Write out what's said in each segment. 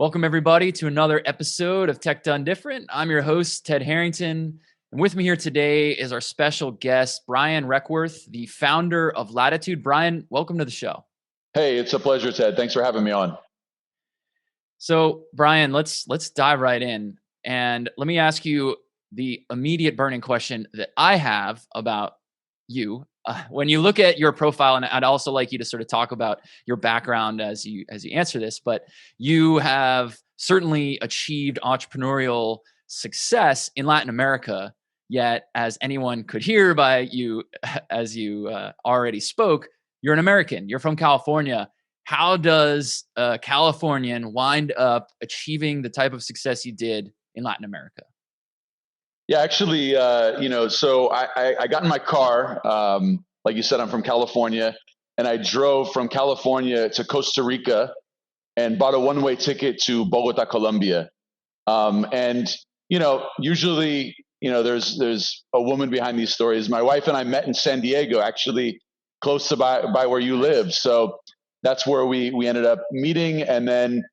Welcome, everybody, to another episode of Tech Done Different. I'm your host, Ted Harrington. And with me here today is our special guest, Brian Requarth, the founder of Latitude. Brian, welcome to the show. Hey, it's a pleasure, Ted. Thanks for having me on. So, Brian, let's dive right in. And let me ask you the immediate burning question that I have about you. When you look at your profile, and I'd also like you to sort of talk about your background as you answer this, but you have certainly achieved entrepreneurial success in Latin America. Yet, as anyone could hear by you, as you already spoke, you're an American. You're from California. How does a Californian wind up achieving the type of success you did in Latin America? Yeah, actually, so I got in my car. Like you said, I'm from California, and I drove from California to Costa Rica and bought a one-way ticket to Bogota, Colombia. And usually, there's a woman behind these stories. My wife and I met in San Diego, actually close to by where you live. So that's where we ended up meeting. And then,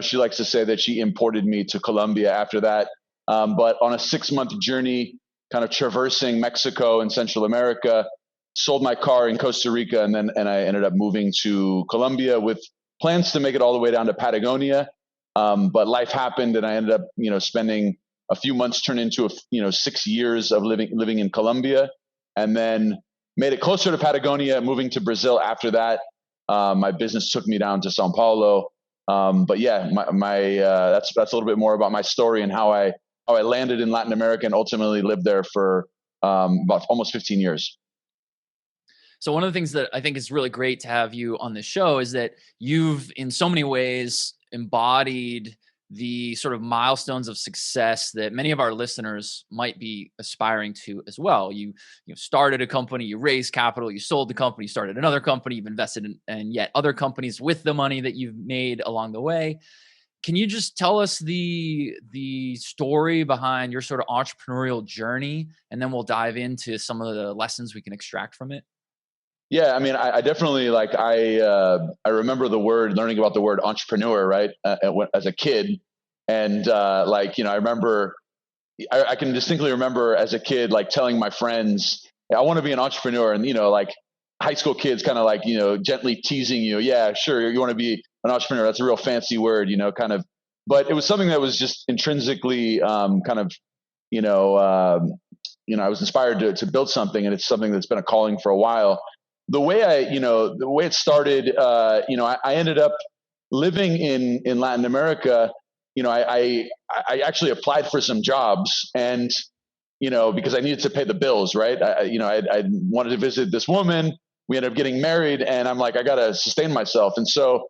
she likes to say that she imported me to Colombia after that. But on a 6-month journey, kind of traversing Mexico and Central America, sold my car in Costa Rica, and I ended up moving to Colombia with plans to make it all the way down to Patagonia. But life happened, and I ended up, spending a few months turned into 6 years of living in Colombia, and then made it closer to Patagonia, moving to Brazil after that. My business took me down to Sao Paulo. But yeah, that's a little bit more about my story and how I landed in Latin America and ultimately lived there for about almost 15 years. So one of the things that I think is really great to have you on this show is that you've, in so many ways, embodied the sort of milestones of success that many of our listeners might be aspiring to as well. You started a company, you raised capital, you sold the company, you started another company, you've invested in yet other companies with the money that you've made along the way. Can you just tell us the story behind your sort of entrepreneurial journey, and then we'll dive into some of the lessons we can extract from it? Yeah, I mean, I definitely I remember learning about the word entrepreneur, right, as a kid, and I remember, I can distinctly remember as a kid telling my friends, I want to be an entrepreneur, and high school kids kind of gently teasing you, yeah, sure, you want to be an entrepreneur. That's a real fancy word, kind of, but it was something that was just intrinsically I was inspired to build something, and it's something that's been a calling for a while. The way it started, I ended up living in Latin America. I actually applied for some jobs, and because I needed to pay the bills, right? I wanted to visit this woman. We ended up getting married, and I'm like, I got to sustain myself. And so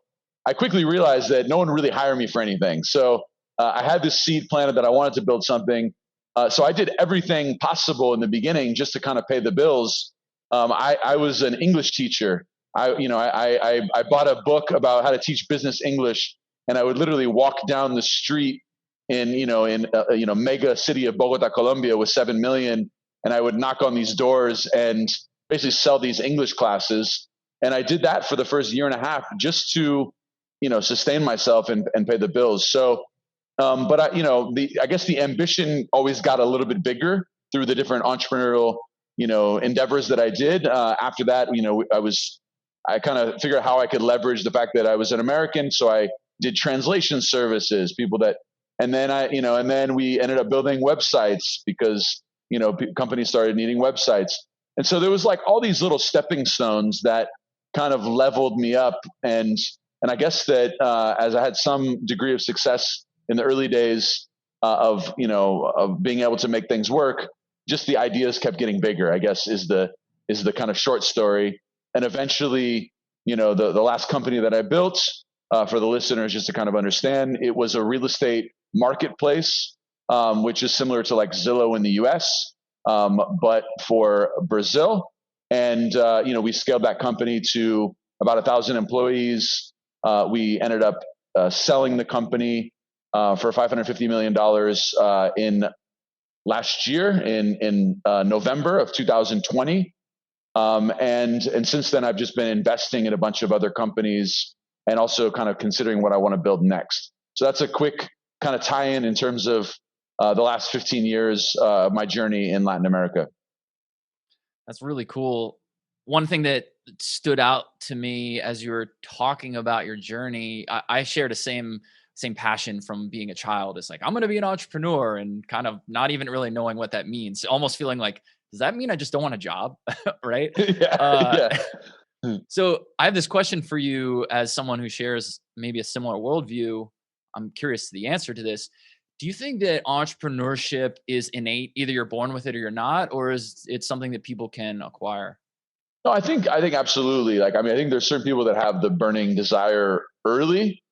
I quickly realized that no one really hired me for anything. So I had this seed planted that I wanted to build something. So I did everything possible in the beginning just to kind of pay the bills. I was an English teacher. I bought a book about how to teach business English, and I would literally walk down the street in mega city of Bogota, Colombia, with 7 million, and I would knock on these doors and basically sell these English classes. And I did that for the first year and a half just to sustain myself and pay the bills. So, but I guess the ambition always got a little bit bigger through the different entrepreneurial endeavors that I did. After that, I kind of figured out how I could leverage the fact that I was an American. So I did translation services, and then we ended up building websites because, companies started needing websites. And so there was all these little stepping stones that kind of leveled me up. And I guess that as I had some degree of success in the early days of being able to make things work, just the ideas kept getting bigger, I guess, is the kind of short story. And eventually, the last company that I built, for the listeners, just to kind of understand, it was a real estate marketplace, which is similar to Zillow in the US, but for Brazil. And, we scaled that company to about 1,000 employees. We ended up selling the company for $550 million in last year in November of 2020. And since then, I've just been investing in a bunch of other companies and also kind of considering what I want to build next. So that's a quick kind of tie-in in terms of the last 15 years of my journey in Latin America. That's really cool. One thing that stood out to me as you were talking about your journey, I share the same passion from being a child. It's like, I'm going to be an entrepreneur, and kind of not even really knowing what that means. Almost feeling like, does that mean I just don't want a job? Right. Yeah, Uh, yeah. so I have this question for you as someone who shares maybe a similar worldview. I'm curious to the answer to this. Do you think that entrepreneurship is innate? Either you're born with it or you're not, or is it something that people can acquire? No, I think absolutely. Like, I mean, I think there's certain people that have the burning desire early,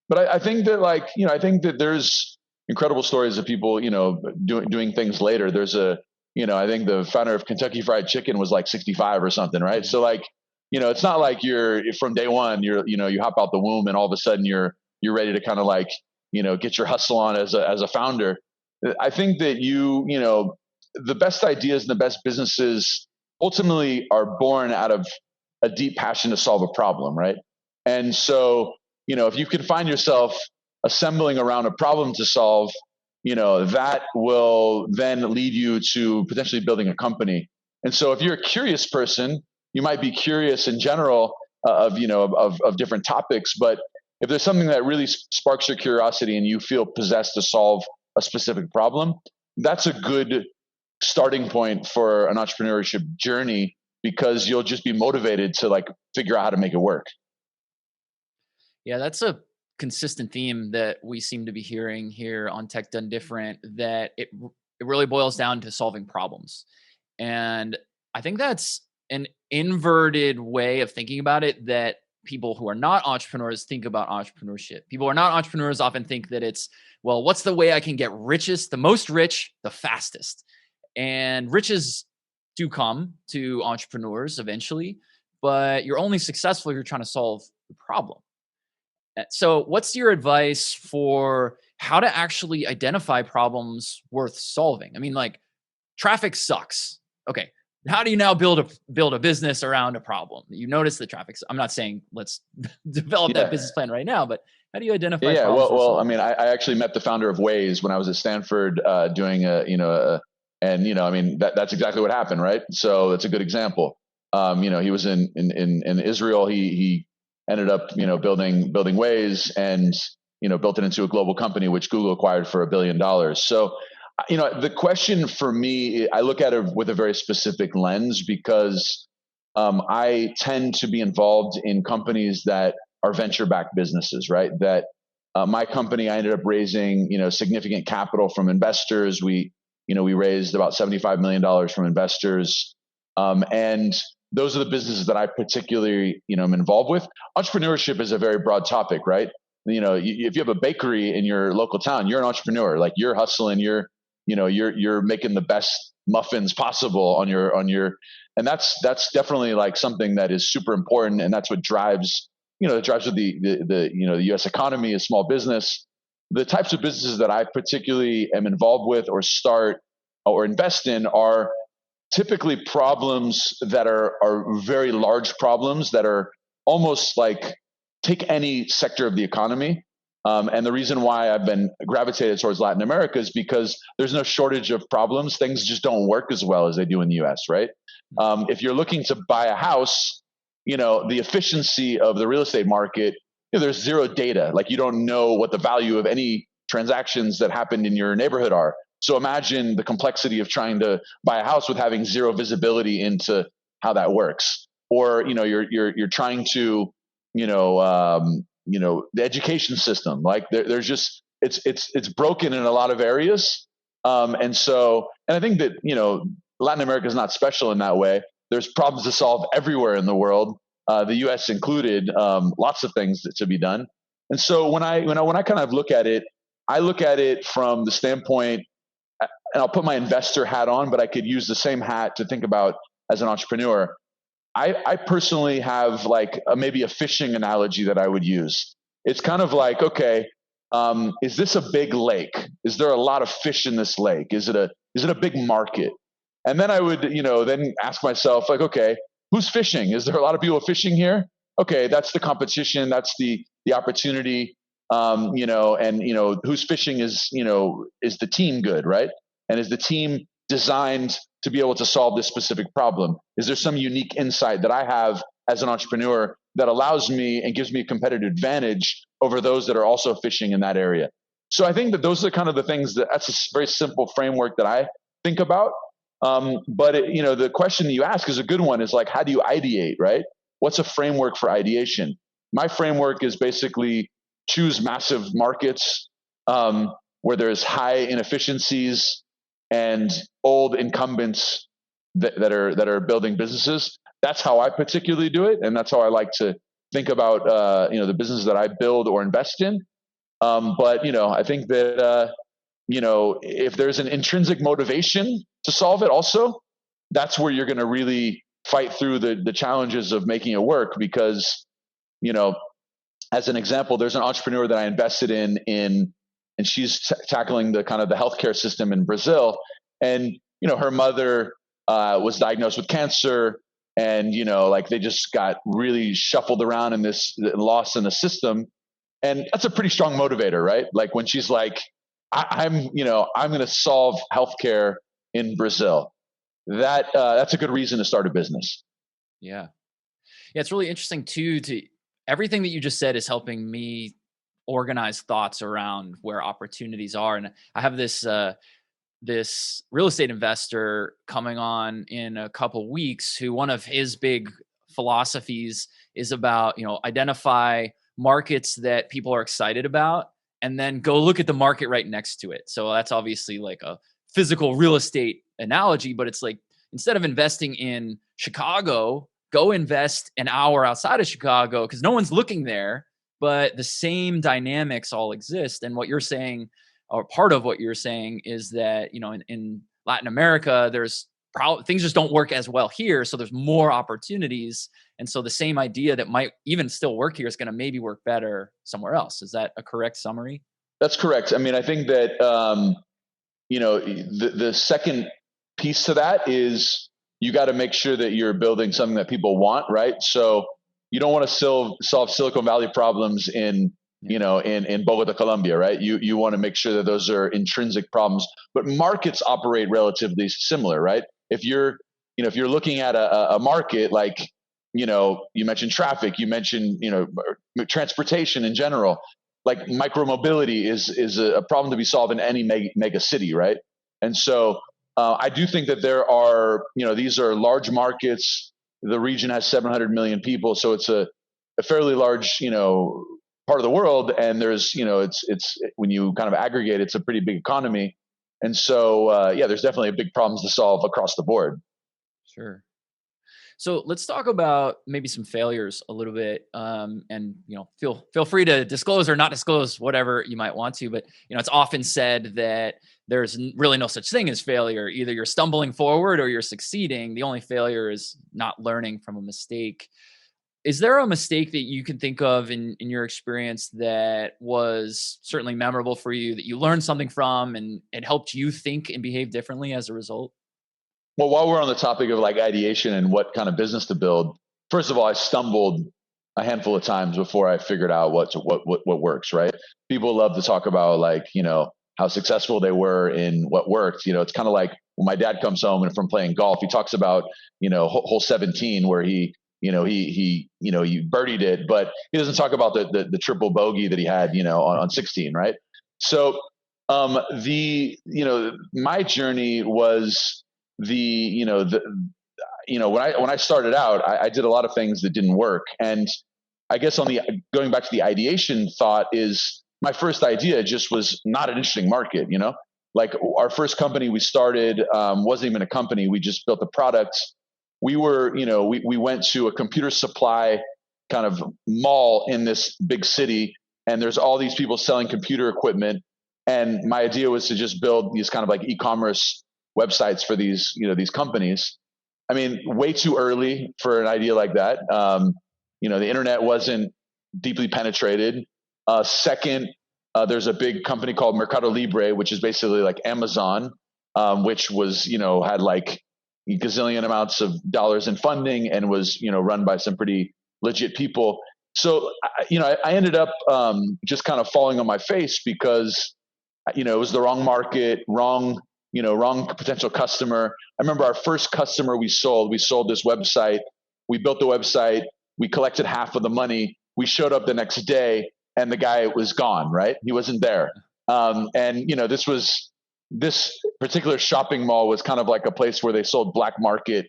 but I think that, like, I think that there's incredible stories of people, doing things later. There's I think the founder of Kentucky Fried Chicken was like 65 or something, right? So, like, it's not like you're from day one, you hop out the womb and all of a sudden you're ready to kind of like, get your hustle on as a founder. I think that the best ideas and the best businesses ultimately are born out of a deep passion to solve a problem, right? And so, if you can find yourself assembling around a problem to solve, that will then lead you to potentially building a company. And so, if you're a curious person, you might be curious in general of different topics, but if there's something that really sparks your curiosity and you feel possessed to solve a specific problem, that's a good starting point for an entrepreneurship journey, because you'll just be motivated to like figure out how to make it work. Yeah, that's a consistent theme that we seem to be hearing here on Tech Done Different, that it really boils down to solving problems. And I think that's an inverted way of thinking about it, that people who are not entrepreneurs think about entrepreneurship. People who are not entrepreneurs often think that it's, well, what's the way I can get richest, the most rich, the fastest? And riches do come to entrepreneurs eventually, but you're only successful if you're trying to solve the problem. So, what's your advice for how to actually identify problems worth solving? I mean, like, traffic sucks. Okay, how do you now build a business around a problem? You notice the traffic. I'm not saying let's develop that Yeah. business plan right now, but how do you Yeah, identify yeah. problems Well, worth well. I solving? mean, I actually met the founder of Waze when I was at Stanford, doing and I mean, that's exactly what happened, right? So it's a good example. He was in Israel. He ended up, building Waze, and built it into a global company, which Google acquired for $1 billion. So, the question for me, I look at it with a very specific lens, because I tend to be involved in companies that are venture-backed businesses, right? That my company, I ended up raising, significant capital from investors. We raised about $75 million from investors, and those are the businesses that I particularly, am involved with. Entrepreneurship is a very broad topic, right? If you have a bakery in your local town, you're an entrepreneur. Like, you're hustling, you're making the best muffins possible and that's definitely like something that is super important, and that's what drives that drives with the U.S. economy is small business. The types of businesses that I particularly am involved with or start or invest in are typically problems that are very large problems that are almost like, take any sector of the economy. And the reason why I've been gravitated towards Latin America is because there's no shortage of problems. Things just don't work as well as they do in the US, right? If you're looking to buy a house, the efficiency of the real estate market, there's zero data. Like, you don't know what the value of any transactions that happened in your neighborhood are. So imagine the complexity of trying to buy a house with having zero visibility into how that works. Or, you're trying to, the education system, like, there's just, it's broken in a lot of areas. And I think that, Latin America is not special in that way. There's problems to solve everywhere in the world, the US included, lots of things to be done. And so when I kind of look at it, I look at it from the standpoint, and I'll put my investor hat on, but I could use the same hat to think about as an entrepreneur. I personally have like maybe a fishing analogy that I would use. It's kind of like, okay, is this a big lake? Is there a lot of fish in this lake? Is it a big market? And then I would, then ask myself, like, okay, who's fishing? Is there a lot of people fishing here? Okay, that's the competition. That's the opportunity. And who's fishing is the team good, right? And is the team designed to be able to solve this specific problem? Is there some unique insight that I have as an entrepreneur that allows me and gives me a competitive advantage over those that are also fishing in that area? So I think that those are kind of the things that's a very simple framework that I think about. But the question that you ask is a good one. Is like, how do you ideate, right? What's a framework for ideation? My framework is basically choose massive markets where there's high inefficiencies and old incumbents that are building businesses. That's how I particularly do it, and that's how I like to think about the business that I build or invest in. But I think that if there's an intrinsic motivation to solve it, also, that's where you're going to really fight through the challenges of making it work. Because as an example, there's an entrepreneur that I invested in, and she's tackling the kind of the healthcare system in Brazil. And her mother was diagnosed with cancer, and like they just got really shuffled around in this, lost in the system. And that's a pretty strong motivator, right? Like when she's like, I'm going to solve healthcare in Brazil. That's a good reason to start a business. Yeah. Yeah. It's really interesting too, everything that you just said is helping me organize thoughts around where opportunities are. And I have this real estate investor coming on in a couple weeks, who one of his big philosophies is about, identify markets that people are excited about and then go look at the market right next to it. So that's obviously like a physical real estate analogy, but it's like, instead of investing in Chicago, go invest an hour outside of Chicago because no one's looking there, but the same dynamics all exist. And what you're saying, or part of what you're saying, is that, in Latin America, there's things just don't work as well here. So there's more opportunities. And so the same idea that might even still work here is going to maybe work better somewhere else. Is that a correct summary? That's correct. I mean, I think that, the second piece to that is you got to make sure that you're building something that people want, right? So you don't want to solve Silicon Valley problems in Bogota, Colombia, right? You want to make sure that those are intrinsic problems, but markets operate relatively similar, right? If you're looking at a market like, you mentioned traffic, you mentioned, transportation in general, like micromobility is a problem to be solved in any mega city, right? And so I do think that there are, these are large markets. The region has 700 million people, so it's a fairly large, part of the world. And there's, it's when you kind of aggregate, it's a pretty big economy. And so, there's definitely big problems to solve across the board. Sure. So let's talk about maybe some failures a little bit, and feel free to disclose or not disclose whatever you might want to. But it's often said that there's really no such thing as failure. Either you're stumbling forward or you're succeeding. The only failure is not learning from a mistake. Is there a mistake that you can think of in your experience that was certainly memorable for you, that you learned something from and it helped you think and behave differently as a result? Well, while we're on the topic of like ideation and what kind of business to build, first of all, I stumbled a handful of times before I figured out what works, right? People love to talk about like, how successful they were in what worked. It's kind of like when my dad comes home and from playing golf, he talks about, hole 17 where he birdied it, but he doesn't talk about the triple bogey that he had, on 16, right? So, my journey was when I started out, I did a lot of things that didn't work. And I guess going back to the ideation thought, is my first idea just was not an interesting market, like our first company we started wasn't even a company. We just built a product. We went to a computer supply kind of mall in this big city, and there's all these people selling computer equipment. And my idea was to just build these kind of like e-commerce websites for these companies. I mean, way too early for an idea like that. The internet wasn't deeply penetrated. Second, there's a big company called Mercado Libre, which is basically like Amazon, which was, had like a gazillion amounts of dollars in funding and was, run by some pretty legit people. I ended up just kind of falling on my face because it was the wrong market, wrong potential customer. I remember our first customer we sold this website. We built the website. We collected half of the money. We showed up the next day and the guy was gone, right? He wasn't there. And this particular shopping mall was kind of like a place where they sold black market,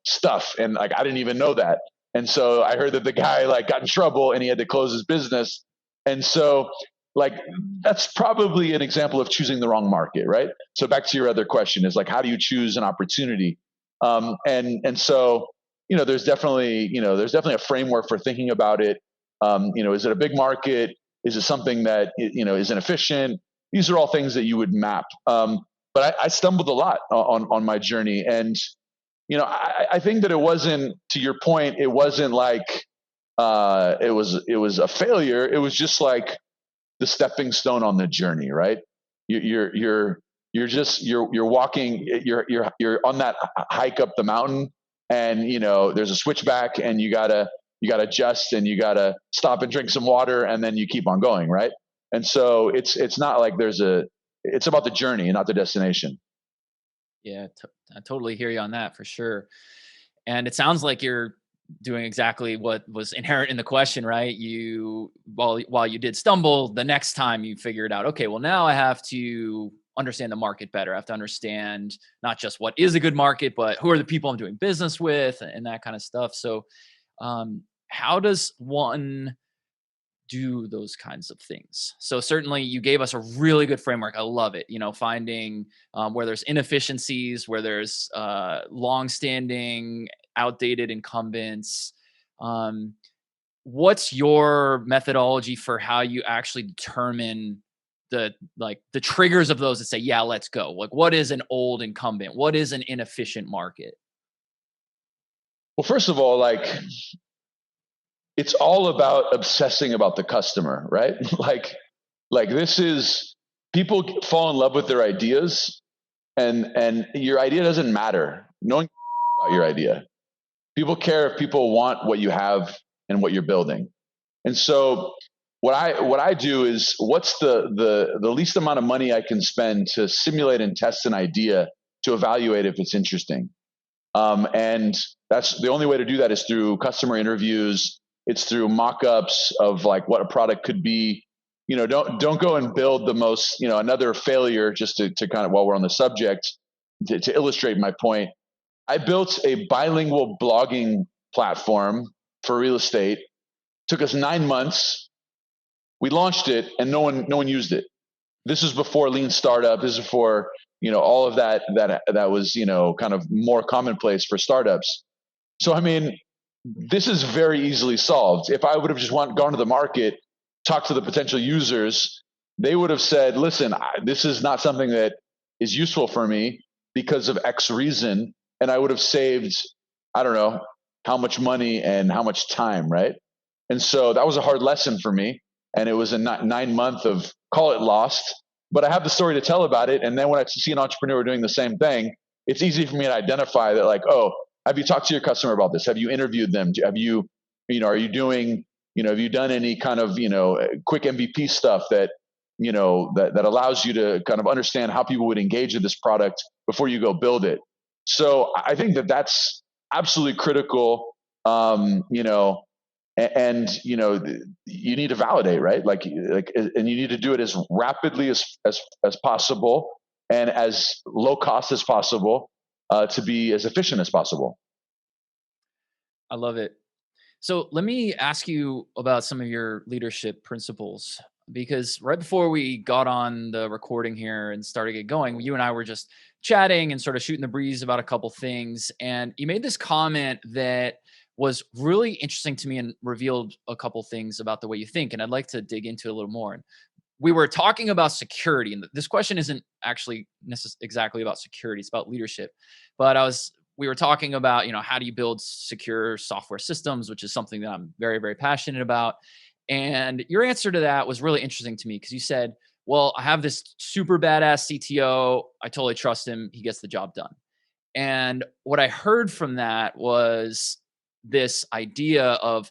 stuff. And like, I didn't even know that. And so I heard that the guy like got in trouble and he had to close his business. And so like, that's probably an example of choosing the wrong market, right? So back to your other question is like, how do you choose an opportunity? And so, there's definitely a framework for thinking about it. Is it a big market? Is it something that, is inefficient? These are all things that you would map. But I stumbled a lot on my journey. And, I think that it wasn't, to your point, it wasn't like, it was a failure. It was just like the stepping stone on the journey, right? You're walking, you're on that hike up the mountain, and there's a switchback, and you gotta adjust, and you gotta stop and drink some water, and then you keep on going, right? And so it's not like it's about the journey and not the destination. Yeah, I totally hear you on that for sure. And it sounds like you're doing exactly what was inherent in the question, right? While you did stumble, the next time you figured out, okay, well now I have to understand the market better. I have to understand not just what is a good market, but who are the people I'm doing business with and that kind of stuff. So, how does one do those kinds of things? So certainly you gave us a really good framework. I love it. Finding where there's inefficiencies, where there's long-standing, outdated incumbents. Um, what's your methodology for how you actually determine the triggers of those that say, yeah, let's go? Like, what is an old incumbent? What is an inefficient market? Well, first of all, like, it's all about obsessing about the customer, right? like this is, people fall in love with their ideas, and your idea doesn't matter. No one about your idea. People care if people want what you have and what you're building. And so what I do is, what's the least amount of money I can spend to simulate and test an idea to evaluate if it's interesting. And that's the only way to do that is through customer interviews. It's through mock-ups of like what a product could be. Don't go and build the most, another failure, just to kind of, while we're on the subject, to illustrate my point. I built a bilingual blogging platform for real estate. Took us 9 months. We launched it and no one used it. This is before lean startup. This is before, all of that was, kind of more commonplace for startups. So, I mean, this is very easily solved. If I would have just gone to the market, talked to the potential users, they would have said, listen, this is not something that is useful for me because of X reason. And I would have saved, I don't know, how much money and how much time, right? And so that was a hard lesson for me. And it was a 9 month of, call it lost, but I have the story to tell about it. And then when I see an entrepreneur doing the same thing, it's easy for me to identify that, like, oh, have you talked to your customer about this? Have you interviewed them? Have you, are you doing, have you done any kind of, quick MVP stuff that, that allows you to kind of understand how people would engage with this product before you go build it? So I think that that's absolutely critical. And you need to validate, right? And you need to do it as rapidly as possible and as low cost as possible, to be as efficient as possible. I love it. So let me ask you about some of your leadership principles, because right before we got on the recording here and started get going, you and I were just chatting and sort of shooting the breeze about a couple things. And you made this comment that was really interesting to me and revealed a couple things about the way you think. And I'd like to dig into it a little more. And we were talking about security, and this question isn't actually exactly about security. It's about leadership. But we were talking about, how do you build secure software systems, which is something that I'm very, very passionate about. And your answer to that was really interesting to me because you said, well, I have this super badass CTO. I totally trust him. He gets the job done. And what I heard from that was this idea of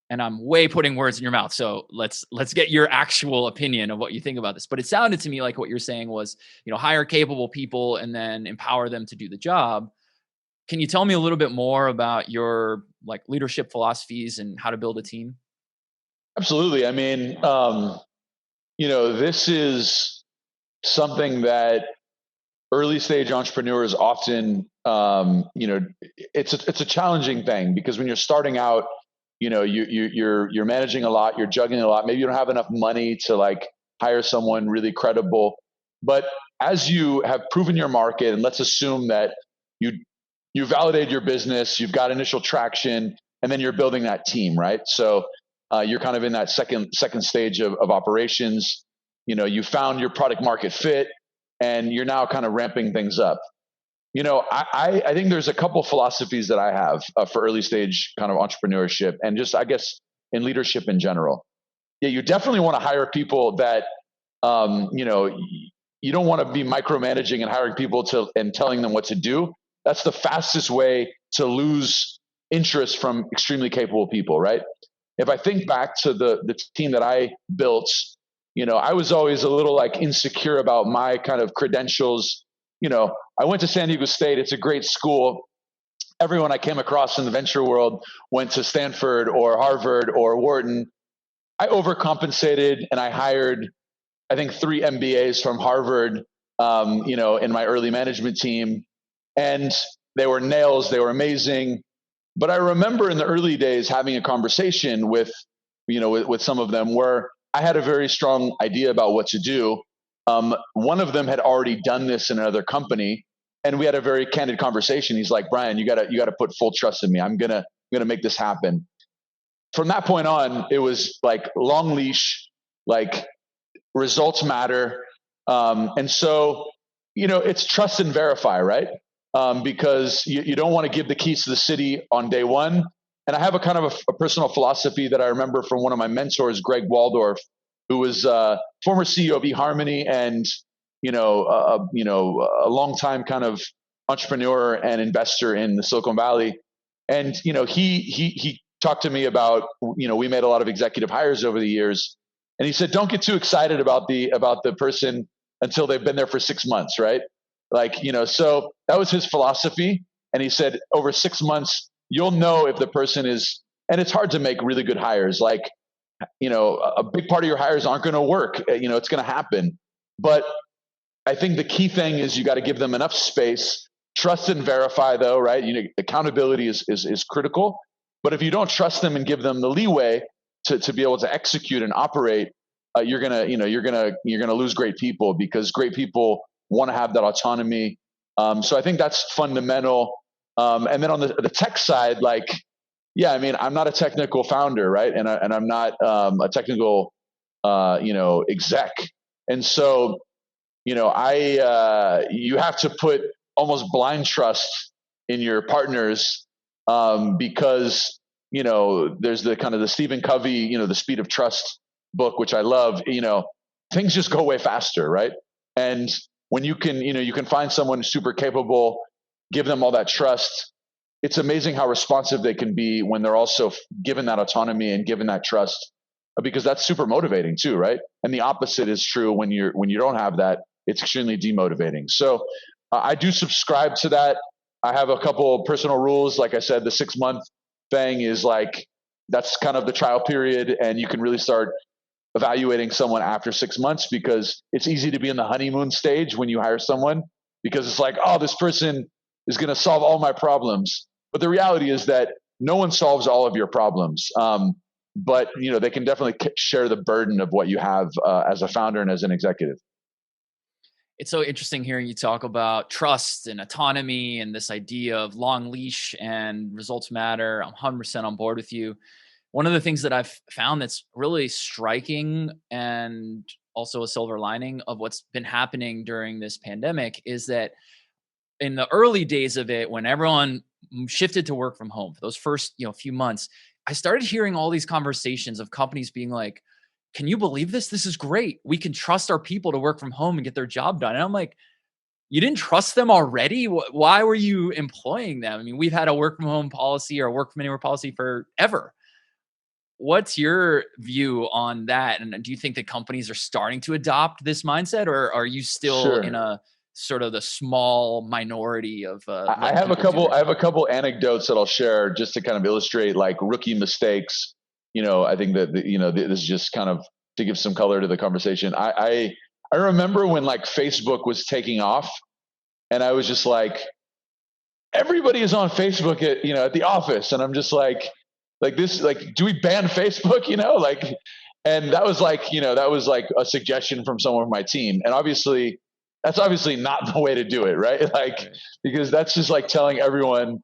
and I'm way putting words in your mouth. So let's get your actual opinion of what you think about this. But it sounded to me like what you're saying was, hire capable people and then empower them to do the job. Can you tell me a little bit more about your like leadership philosophies and how to build a team? Absolutely. I mean, this is something that early stage entrepreneurs often, it's a challenging thing because when you're starting out, you're managing a lot, you're juggling a lot. Maybe you don't have enough money to like hire someone really credible. But as you have proven your market, and let's assume that you you validated your business, you've got initial traction, and then you're building that team, right? So you're kind of in that second stage of operations. You found your product market fit, and you're now kind of ramping things up. I think there's a couple philosophies that I have for early stage kind of entrepreneurship and just, I guess, in leadership in general. Yeah, you definitely want to hire people that, you don't want to be micromanaging and hiring people and telling them what to do. That's the fastest way to lose interest from extremely capable people, right? If I think back to the team that I built, I was always a little like insecure about my kind of credentials. I went to San Diego State. It's a great school. Everyone I came across in the venture world went to Stanford or Harvard or Wharton. I overcompensated and I hired, I think, 3 MBAs from Harvard, in my early management team. And they were nails. They were amazing. But I remember in the early days having a conversation with some of them where I had a very strong idea about what to do. One of them had already done this in another company, and we had a very candid conversation. He's like, "Brian, you gotta put full trust in me. I'm gonna make this happen." From that point on, it was like long leash, like results matter, and so it's trust and verify, right? Because you don't want to give the keys to the city on day one. And I have a kind of a personal philosophy that I remember from one of my mentors, Greg Waldorf, who was former CEO of eHarmony and a long time kind of entrepreneur and investor in the Silicon Valley. And he talked to me about we made a lot of executive hires over the years, and he said don't get too excited about the person until they've been there for 6 months, right? Like so that was his philosophy, and he said over 6 months you'll know if the person is. And it's hard to make really good hires. Like a big part of your hires aren't going to work. It's going to happen, but I think the key thing is you got to give them enough space. Trust and verify, though, right? Accountability is critical. But if you don't trust them and give them the leeway to be able to execute and operate, you're gonna lose great people because great people want to have that autonomy. So I think that's fundamental. And then on the tech side, like, yeah, I mean, I'm not a technical founder, right? And I'm not a technical, exec. And so you have to put almost blind trust in your partners, because there's the kind of the Stephen Covey, the Speed of Trust book, which I love. Things just go way faster, right? And when you can find someone super capable, give them all that trust. It's amazing how responsive they can be when they're also given that autonomy and given that trust, because that's super motivating too, right? And the opposite is true when you don't have that. It's extremely demotivating. So I do subscribe to that. I have a couple of personal rules. Like I said, the 6 month thing is like, that's kind of the trial period. And you can really start evaluating someone after 6 months, because it's easy to be in the honeymoon stage when you hire someone, because it's like, oh, this person is going to solve all my problems. But the reality is that no one solves all of your problems. But they can definitely share the burden of what you have as a founder and as an executive. It's so interesting hearing you talk about trust and autonomy and this idea of long leash and results matter. I'm 100% on board with you. One of the things that I've found that's really striking and also a silver lining of what's been happening during this pandemic is that in the early days of it, when everyone shifted to work from home for those first few months, I started hearing all these conversations of companies being like, can you believe this? This is great. We can trust our people to work from home and get their job done. And I'm like, you didn't trust them already? Why were you employing them? I mean, we've had a work from home policy or a work from anywhere policy forever. what's your view on that? And do you think that companies are starting to adopt this mindset, or are you still in Sure. a sort of the small minority of I letting have a people do couple. their I have thing? a couple anecdotes that I'll share just to kind of illustrate like rookie mistakes. I think that this is just kind of to give some color to the conversation. I remember when like Facebook was taking off, and I was just like, everybody is on Facebook at the office, and I'm just like this, like, do we ban Facebook? And that was like a suggestion from someone from my team, and obviously that's obviously not the way to do it, right? Like, Right. because that's just like telling everyone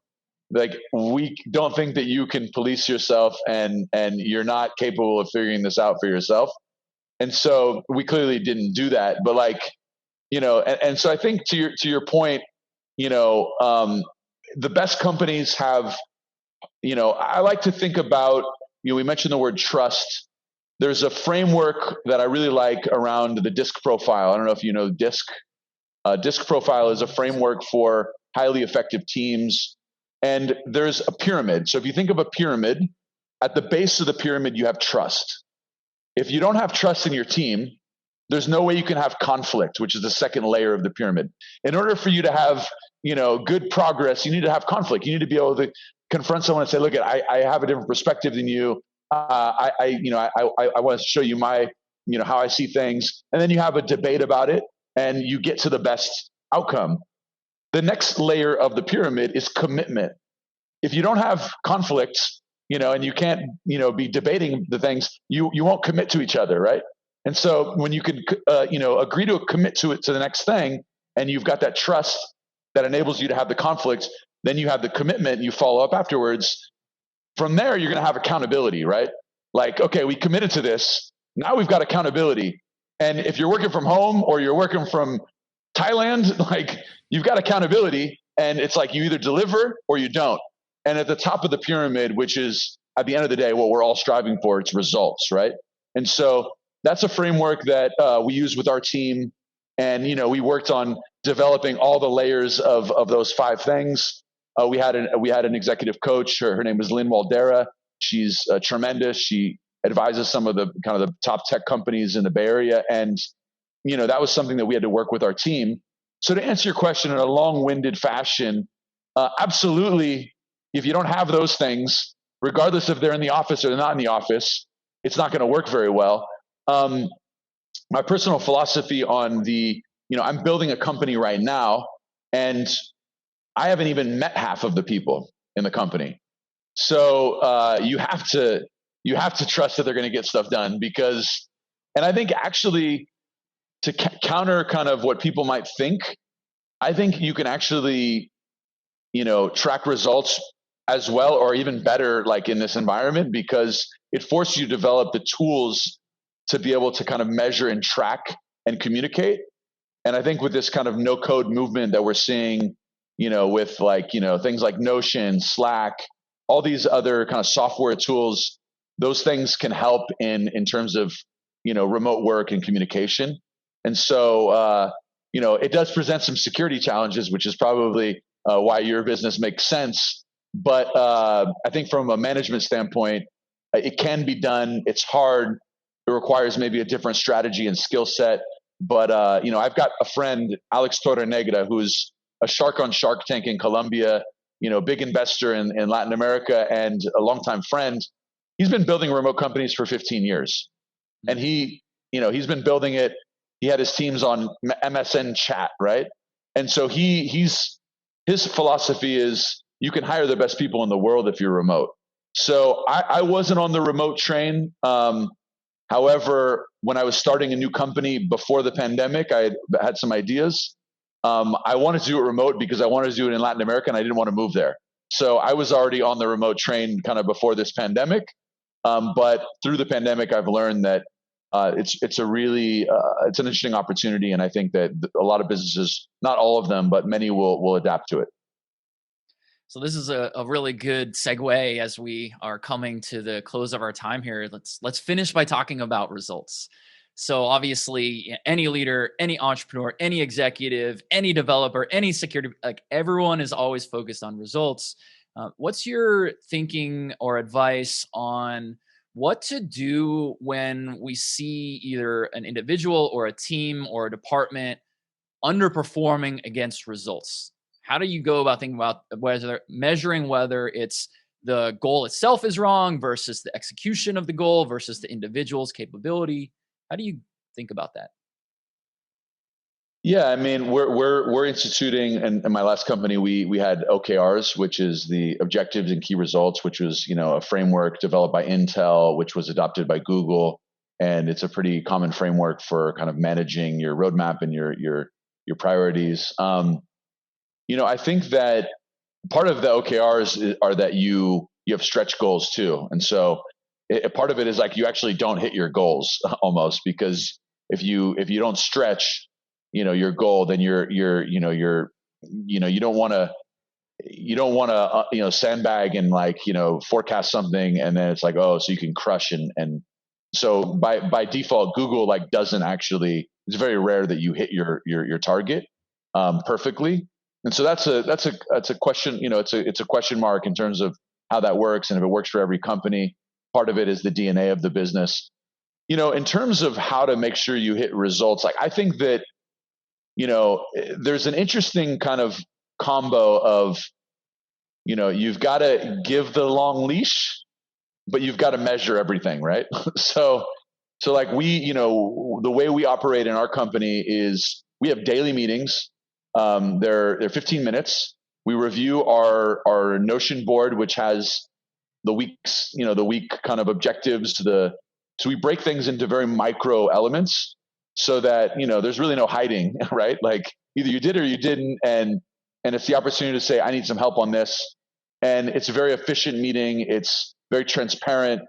like we don't think that you can police yourself, and you're not capable of figuring this out for yourself. And so we clearly didn't do that, but like, and so I think to your point, you know um, the best companies have, I like to think about, we mentioned the word trust. There's a framework that I really like around the DISC profile. I don't know if you know DISC. DISC profile is a framework for highly effective teams. And there's a pyramid. So if you think of a pyramid, at the base of the pyramid, you have trust. If you don't have trust in your team, there's no way you can have conflict, which is the second layer of the pyramid. In order for you to have, good progress, you need to have conflict. You need to be able to confront someone and say, look, I have a different perspective than you. I want to show you how I see things. And then you have a debate about it and you get to the best outcome. The next layer of the pyramid is commitment. If you don't have conflicts, and you can't, be debating the things, you won't commit to each other, right? And so when you can, agree to commit to the next thing, and you've got that trust that enables you to have the conflict, then you have the commitment, you follow up afterwards. From there, you're going to have accountability, right? Like, okay, we committed to this. Now we've got accountability. And if you're working from home or you're working from Thailand, like, you've got accountability, and it's like you either deliver or you don't. And at the top of the pyramid, which is at the end of the day what we're all striving for, it's results, right? And so that's a framework that we use with our team. And we worked on developing all the layers of those five things. We had an executive coach. Her name is Lynn Waldera. She's tremendous. She advises some of the kind of the top tech companies in the Bay Area, and that was something that we had to work with our team. So to answer your question in a long-winded fashion, absolutely, if you don't have those things, regardless if they're in the office or they're not in the office, it's not going to work very well. My personal philosophy on I'm building a company right now, and I haven't even met half of the people in the company. So you have to trust that they're going to get stuff done, and I think actually to counter kind of what people might think, I think you can actually, track results as well, or even better, like in this environment, because it forces you to develop the tools to be able to kind of measure and track and communicate. And I think with this kind of no code movement that we're seeing, with like, things like Notion, Slack, all these other kind of software tools, those things can help in terms of, remote work and communication. And so, it does present some security challenges, which is probably why your business makes sense. But I think from a management standpoint, it can be done. It's hard. It requires maybe a different strategy and skill set. But I've got a friend, Alex Torrenegra, who's a shark on Shark Tank in Colombia, big investor in Latin America and a longtime friend. He's been building remote companies for 15 years, and he's been building it. He had his teams on MSN chat, right? And so his philosophy is you can hire the best people in the world if you're remote. So I wasn't on the remote train. However, when I was starting a new company before the pandemic, I had some ideas. I wanted to do it remote because I wanted to do it in Latin America, and I didn't want to move there. So I was already on the remote train kind of before this pandemic. But through the pandemic, I've learned that it's an interesting opportunity, and I think that a lot of businesses, not all of them, but many will adapt to it. So this is a really good segue as we are coming to the close of our time here. Let's finish by talking about results. So obviously, any leader, any entrepreneur, any executive, any developer, any security, like everyone is always focused on results. What's your thinking or advice on what to do when we see either an individual or a team or a department underperforming against results. How do you go about thinking about whether measuring whether it's the goal itself is wrong versus the execution of the goal versus the individual's capability? How do you think about that? Yeah, I mean, we're instituting, and in my last company, we had OKRs, which is the objectives and key results, which was a framework developed by Intel, which was adopted by Google, and it's a pretty common framework for kind of managing your roadmap and your priorities. I think that part of the OKRs are that you have stretch goals too, and so part of it is like you actually don't hit your goals almost, because if you don't stretch your goal, then you don't want to sandbag and forecast something, and then it's like, oh, so you can crush, and so by default Google doesn't actually, it's very rare that you hit your target perfectly. And so that's a question, it's a question mark in terms of how that works, and if it works for every company. Part of it is the DNA of the business. In terms of how to make sure you hit results, I think that there's an interesting kind of combo of, you've got to give the long leash, but you've got to measure everything, right? So the way we operate in our company is we have daily meetings. They're 15 minutes. We review our Notion board, which has the week kind of objectives. So we break things into very micro elements, so that there's really no hiding, right? Like either you did or you didn't, and it's the opportunity to say, I need some help on this. And it's a very efficient meeting. It's very transparent,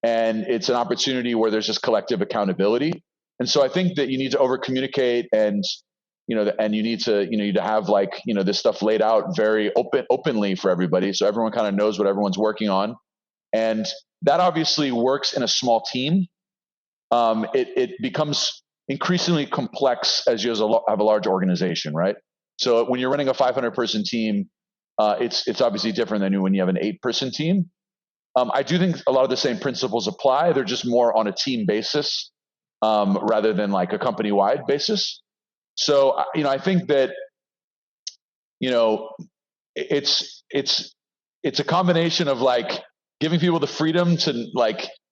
and it's an opportunity where there's just collective accountability. And so I think that you need to over communicate, and and you need to have this stuff laid out very openly for everybody, so everyone kind of knows what everyone's working on. And that obviously works in a small team. It becomes increasingly complex as you have a large organization, right? So when you're running a 500-person team, it's obviously different than when you have an 8-person team. I do think a lot of the same principles apply. They're just more on a team basis, rather than like a company-wide basis. So I think that it's a combination of giving people the freedom to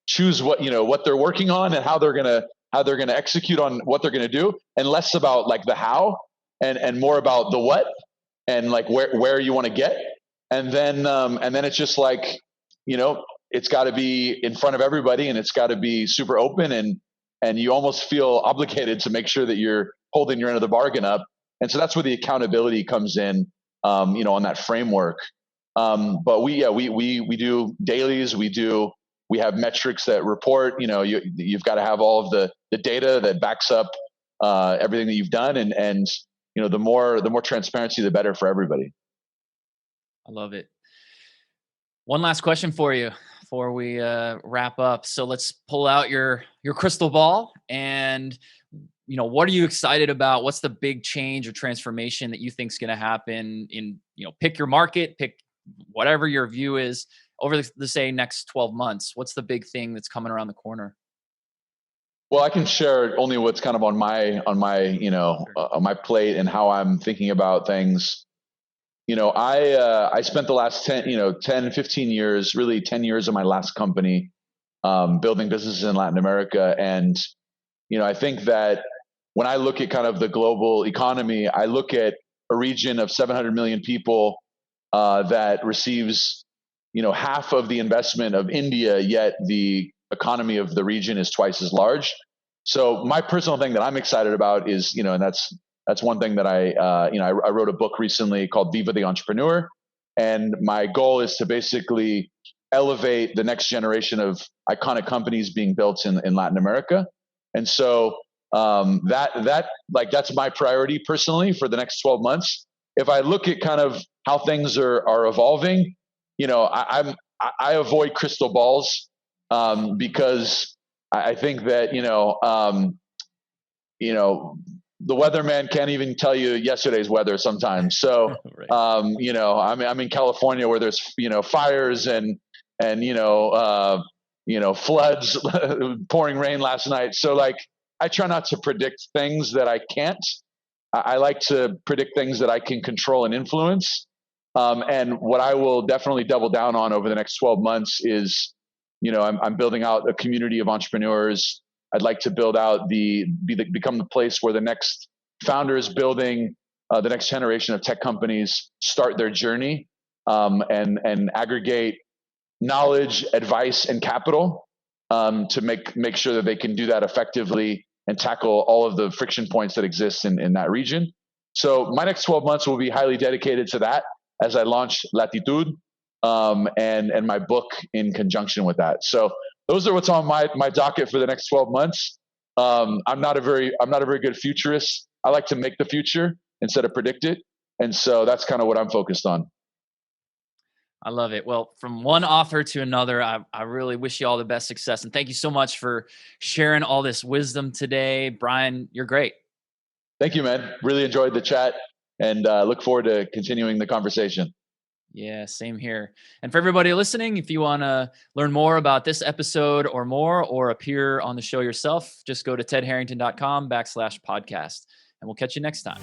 choose what they're working on, and how they're gonna execute on what they're gonna do, and less about the how, and more about the what, and where you want to get. And then it's just it's got to be in front of everybody, and it's got to be super open, and you almost feel obligated to make sure that you're holding your end of the bargain up. And so that's where the accountability comes in, on that framework. But we do dailies. We have metrics that report. You've got to have all of the data that backs up everything that you've done, and the more transparency, the better for everybody. I love it. One last question for you before we wrap up. So let's pull out your crystal ball, and what are you excited about? What's the big change or transformation that you think is going to happen in, pick your market, pick whatever your view is over the say next 12 months? What's the big thing that's coming around the corner? Well, I can share only what's kind of on my on my plate, and how I'm thinking about things. I spent the last 10, 15 years, really 10 years of my last company, building businesses in Latin America. And, I think that when I look at kind of the global economy, I look at a region of 700 million people that receives, half of the investment of India, yet the economy of the region is twice as large. So my personal thing that I'm excited about is, and that's one thing that I wrote a book recently called Viva The Entrepreneur. And my goal is to basically elevate the next generation of iconic companies being built in Latin America. And so that's my priority personally for the next 12 months. If I look at kind of how things are evolving, I avoid crystal balls, because I think that, the weatherman can't even tell you yesterday's weather sometimes. So, Right. I'm in California, where there's, fires and floods, pouring rain last night. So like, I try not to predict things that I can't. I like to predict things that I can control and influence. And what I will definitely double down on over the next 12 months is, I'm building out a community of entrepreneurs. I'd like to build out become the place where the next founders building the next generation of tech companies start their journey, and aggregate knowledge, advice, and capital, to make sure that they can do that effectively and tackle all of the friction points that exist in that region. So my next 12 months will be highly dedicated to that as I launch Latitude, and my book in conjunction with that. So those are what's on my docket for the next 12 months. I'm not a very good futurist. I like to make the future instead of predict it. And so that's kind of what I'm focused on. I love it. Well, from one author to another, I really wish you all the best success. And thank you so much for sharing all this wisdom today. Brian, you're great. Thank you, man. Really enjoyed the chat, and look forward to continuing the conversation. Yeah, same here. And for everybody listening, if you want to learn more about this episode or more, or appear on the show yourself, just go to tedharrington.com/podcast. And we'll catch you next time.